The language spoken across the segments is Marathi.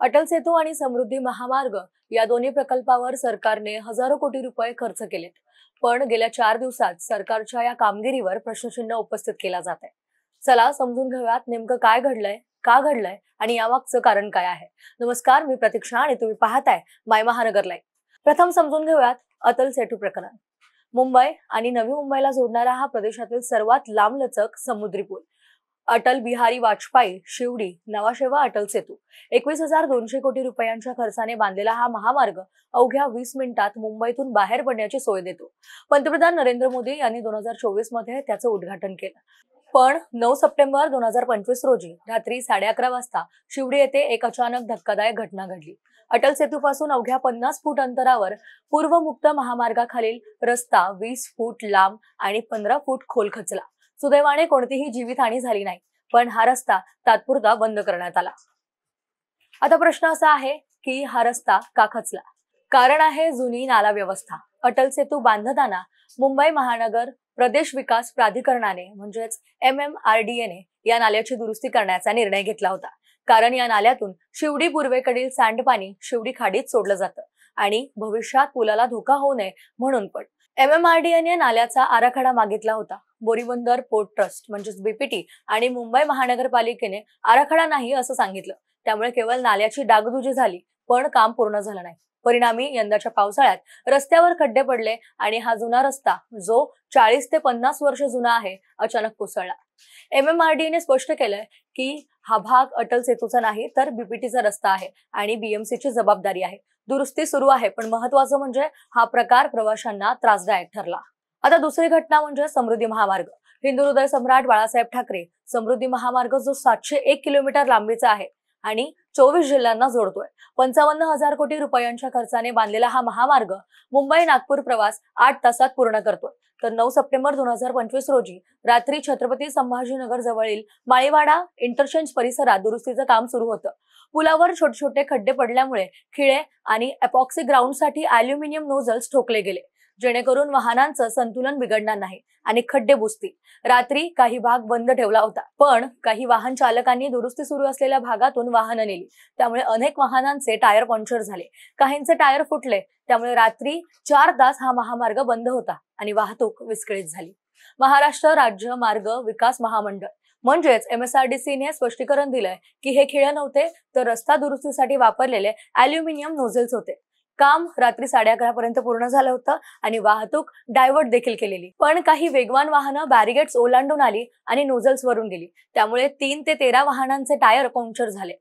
अटल सेतू आणि समृद्धी महामार्ग या दोन्ही प्रकल्पावर सरकारने हजारो कोटी रुपये खर्च केलेत. पण गेल्या 4 दिवसात सरकारच्या या कामगिरीवर प्रश्नचिन्ह उपस्थित केला जात आहे. चला समजून घेऊयात नेमकं काय घडलंय, का घडलंय आणि यामागचं कारण काय आहे. नमस्कार, मी प्रतीक्षा आणि तुम्ही पाहताय माय महानगर लाईव्ह. प्रथम समजून घेऊयात अटल सेतू प्रकरण. मुंबई आणि नवी मुंबईला जोडणारा हा प्रदेशातील सर्वात लांबलचक समुद्री पूल अटल बिहारी वाजपेयी शिवडी नवाशेवा अटल सेतू 21,200 कोटी रुपयांच्या खर्चाने बांधलेला हा महामार्ग अवघ्या 20 मिनिटात मुंबईतून बाहेर पडण्याची सोय देतो. पंतप्रधान नरेंद्र मोदी यांनी 2024 मध्ये त्याचं उद्घाटन केलं. पण 9 सप्टेंबर 2025 रोजी रात्री 11:30 वाजता शिवडी येथे एक अचानक धक्कादायक घटना घडली. अटल सेतूपासून अवघ्या 50 फूट अंतरावर पूर्वमुक्त महामार्गाखालील रस्ता 20 फूट लांब आणि 15 फूट खोल खचला. सुदैवाने कोणतीही जीवितहानी झाली नाही, पण हा रस्ता तात्पुरता बंद करण्यात आला. आता प्रश्न असा आहे की हा रस्ता का खचला? कारण आहे जुनी नाला व्यवस्था. अटल सेतू बांधताना मुंबई महानगर प्रदेश विकास प्राधिकरणाने म्हणजेच MMRDA ने या नाल्याची दुरुस्ती करण्याचा निर्णय घेतला होता. कारण या नाल्यातून शिवडी पूर्वेकडील सांडपाणी शिवडी खाडीत सोडलं जातं आणि भविष्यात पुलाला धोका होऊ नये म्हणून. पण MMRDA ने नाल्याचा आराखडा मागितला होता. बोरीबंदर पोर्ट ट्रस्ट म्हणजेच BPT आणि मुंबई महानगरपालिकेने आराखडा नाही असं सांगितलं. त्यामुळे केवळ नाल्याची डागडुजी झाली, पण काम पूर्ण झालं नाही. परिणामी यंदाच्या पावसाळ्यात रस्त्यावर खड्डे पडले आणि हा जुना रस्ता जो 40 ते 50 वर्ष जुना आहे अचानक कोसळला. MMRDA ने स्पष्ट केलंय की हा भाग अटल सेतूचा नाही तर BPTचा रस्ता आहे आणि BMC ची जबाबदारी आहे. दुरुस्ती सुरू आहे, पण महत्वाचं म्हणजे हा प्रकार प्रवाशांना त्रासदायक ठरला. आता दुसरी घटना म्हणजे समृद्धी महामार्ग. हिंदू हृदय सम्राट बाळासाहेब ठाकरे समृद्धी महामार्ग जो 701 किलोमीटर लांबीचा आहे आणि 24 जिल्ह्यांना जोडतोय. 55,000 कोटी रुपयांच्या खर्चाने बांधलेला हा महामार्ग मुंबई नागपूर प्रवास 8 तासात पूर्ण करतोय. तर 9 सप्टेंबर 2025 रोजी रात्री छत्रपती संभाजीनगर जवळील माळीवाडा इंटरचेंज परिसरात दुरुस्तीचं काम सुरू होतं. पुलावर छोटे छोटे खड्डे पडल्यामुळे खिळे आणि एपॉक्सी ग्राउंडसाठी अॅल्युमिनियम नोझल्स ठोकले गेले, जेणेकरून वाहनांचं संतुलन बिघडणार नाही आणि खड्डे बुजतील. रात्री काही भाग बंद ठेवला होता, पण काही वाहन चालकांनी दुरुस्ती सुरू असलेल्या भागातून वाहनं नेली. त्यामुळे अनेक वाहनांचे टायर पंक्चर झाले, काहींचे टायर फुटले. त्यामुळे रात्री 4 तास हा महामार्ग बंद होता आणि वाहतूक विस्कळीत झाली. महाराष्ट्र राज्य मार्ग विकास महामंडळ म्हणजेच MSRDC ने स्पष्टीकरण दिलंय की हे खिळे नव्हते, तर रस्ता दुरुस्तीसाठी वापरलेले अॅल्युमिनियम नोझल्स होते. काम रात्री 11:30 पर्यंत पूर्ण झालं होतं आणि वाहतूक डायव्हर्ट देखील केलेली. पण काही वेगवान वाहनं बॅरिगेट्स ओलांडून आली आणि नोझल्स वरून गेली. त्यामुळे 3 ते 13 वाहनांचे टायर पंक्चर झाले.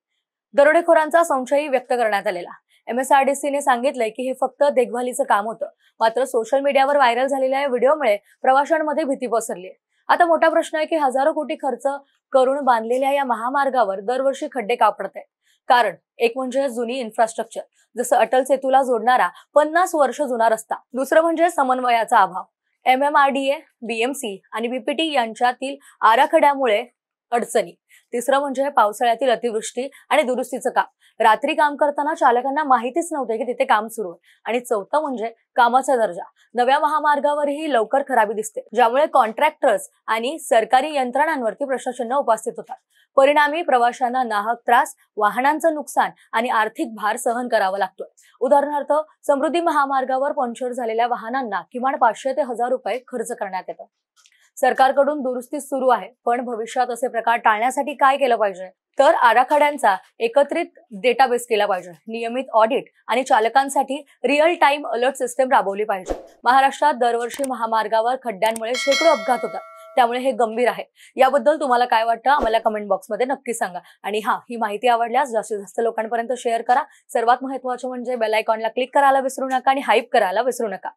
दरोडेखोरांचा संशयही व्यक्त करण्यात आलेला. MSRDC ने सांगितलंय की हे फक्त देखभालीचं काम होतं. मात्र सोशल मीडियावर व्हायरल झालेल्या या व्हिडिओमुळे प्रवाशांमध्ये भीती पसरली. आता मोठा प्रश्न आहे की हजारो कोटी खर्च करून बांधलेल्या या महामार्गावर दरवर्षी खड्डे का पडतायत? कारण एक म्हणजे जुनी इन्फ्रास्ट्रक्चर, जसं अटल सेतूला जोडणारा 50 वर्ष जुना रस्ता. दुसरं म्हणजे समन्वयाचा अभाव. MMRDA, BMC आणि BPT यांच्यातील आराखड्यामुळे अडचणी. तिसरं म्हणजे पावसाळ्यातील अतिवृष्टी आणि दुरुस्तीचं काम. रात्री काम करताना चालकांना माहितीच नव्हते की तिथे काम सुरू आहे. आणि चौथं म्हणजे कामाचा दर्जा. नव्या महामार्गावरही लवकर खराबी दिसते, ज्यामुळे कॉन्ट्रॅक्टर्स आणि सरकारी यंत्रणांवरती प्रश्नचिन्ह उपस्थित होतात. परिणामी प्रवाशांना नाहक त्रास, वाहनांचं नुकसान आणि आर्थिक भार सहन करावा लागतोय. उदाहरणार्थ समृद्धी महामार्गावर पंक्चर झालेल्या वाहनांना किमान 500 ते 1000 रुपये खर्च करण्यात येतं. सरकारकडून दुरुस्ती सुरू आहे, पण भविष्यात असे प्रकार टाळण्यासाठी काय केलं पाहिजे? तर आराखड्यांचा एकत्रित डेटाबेस केला पाहिजे. नियमित ऑडिट आणि चालकांसाठी रिअल टाइम अलर्ट सिस्टम राबवली पाहिजे. महाराष्ट्रात दरवर्षी महामार्गावर खड्ड्यांमुळे शेकडो अपघात होतात, त्यामुळे हे गंभीर आहे. याबद्दल तुम्हाला काय वाटतं आम्हाला कमेंट बॉक्समध्ये नक्की सांगा. आणि ही माहिती आवडल्यास जास्तीत जास्त लोकांपर्यंत शेअर करा. सर्वात महत्त्वाचं म्हणजे बेल आयकॉनला क्लिक करायला विसरू नका आणि हाईप करायला विसरू नका.